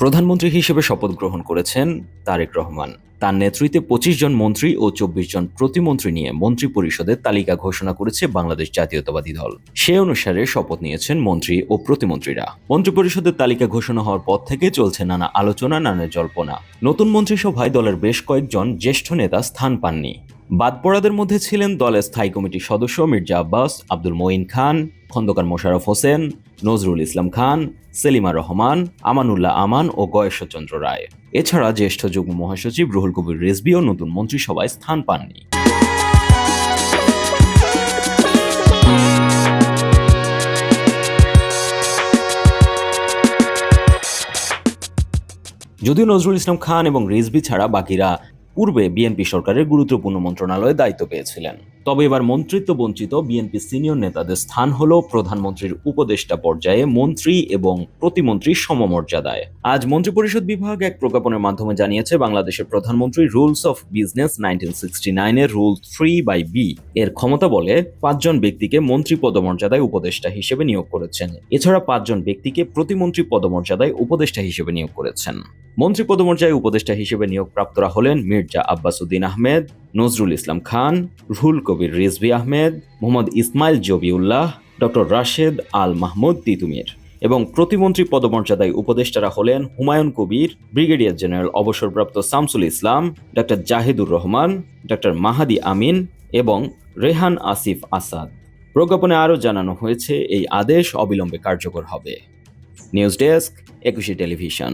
প্রধানমন্ত্রী হিসেবে শপথ গ্রহণ করেছেন তারেক রহমান। তার নেতৃত্বে ২৫ জন মন্ত্রী ও ২৪ জন প্রতিমন্ত্রী নিয়ে মন্ত্রিপরিষদের তালিকা ঘোষণা করেছে বাংলাদেশ জাতীয়তাবাদী দল। সে অনুসারে শপথ নিয়েছেন মন্ত্রী ও প্রতিমন্ত্রীরা। মন্ত্রিপরিষদের তালিকা ঘোষণা হওয়ার পর থেকে চলছে নানা আলোচনা, নানা জল্পনা। নতুন মন্ত্রিসভায় দলের বেশ কয়েকজন জ্যেষ্ঠ নেতা স্থান পাননি। বাদ পড়াদের মধ্যে ছিলেন দলের স্থায়ী কমিটির সদস্য মির্জা আব্বাস, আব্দুল মঈন খান, খন্দকার মোশাররফ হোসেন, নজরুল ইসলাম খান, সেলিমা রহমান, আমানুল্লাহ আমান ও গয়েশ্বরচন্দ্র রায়। এছাড়া জ্যেষ্ঠ যুগ্ম মহাসচিব রুহুল কবির রিজভীও নতুন মন্ত্রিসভায় স্থান পাননি। যদিও নজরুল ইসলাম খান এবং রিজভী ছাড়া বাকিরা পূর্বে বিএনপি সরকারের গুরুত্বপূর্ণ মন্ত্রণালয়ে দায়িত্ব পেয়েছিলেন। তবে এবার মন্ত্রিত্ব বঞ্চিত বিএনপি সিনিয়র নেতাদের স্থান হল প্রধানমন্ত্রীর উপদেষ্টা পর্যায়ে মন্ত্রী এবং প্রতিমন্ত্রীর সমমর্যাদায়। আজ মন্ত্রিপরিষদ বিভাগ এক প্রজ্ঞাপনের মাধ্যমে জানিয়েছে, বাংলাদেশের প্রধানমন্ত্রী রুলস অফ বিজনেস 1969 এর রুল 3/B এর ক্ষমতা বলে ৫ জন ব্যক্তিকে মন্ত্রী পদমর্যাদায় উপদেষ্টা হিসেবে নিয়োগ করেছেন। এছাড়া ৫ জন ব্যক্তিকে প্রতিমন্ত্রী পদমর্যাদায় উপদেষ্টা হিসেবে নিয়োগ করেছেন। মন্ত্রী পদমর্যাদায় উপদেষ্টা হিসেবে নিয়োগপ্রাপ্তরা হলেন মির্জা আব্বাস উদ্দিন আহমেদ, নজরুল ইসলাম খান, রুহুল কবির রিজভী আহমেদ, মোহাম্মদ ইসমাইল জবিউল্লাহ, ডক্টর রাশেদ আল মাহমুদ তিতুমির। এবং প্রতিমন্ত্রী পদমর্যাদায় উপদেষ্টারা হলেন হুমায়ুন কবির, ব্রিগেডিয়ার জেনারেল অবসরপ্রাপ্ত শামসুল ইসলাম, ডক্টর জাহিদুর রহমান, ডক্টর মাহাদি আমিন এবং রেহান আসিফ আসাদ। প্রজ্ঞাপনে আরও জানানো হয়েছে, এই আদেশ অবিলম্বে কার্যকর হবে। নিউজ ডেস্ক, একুশে টেলিভিশন।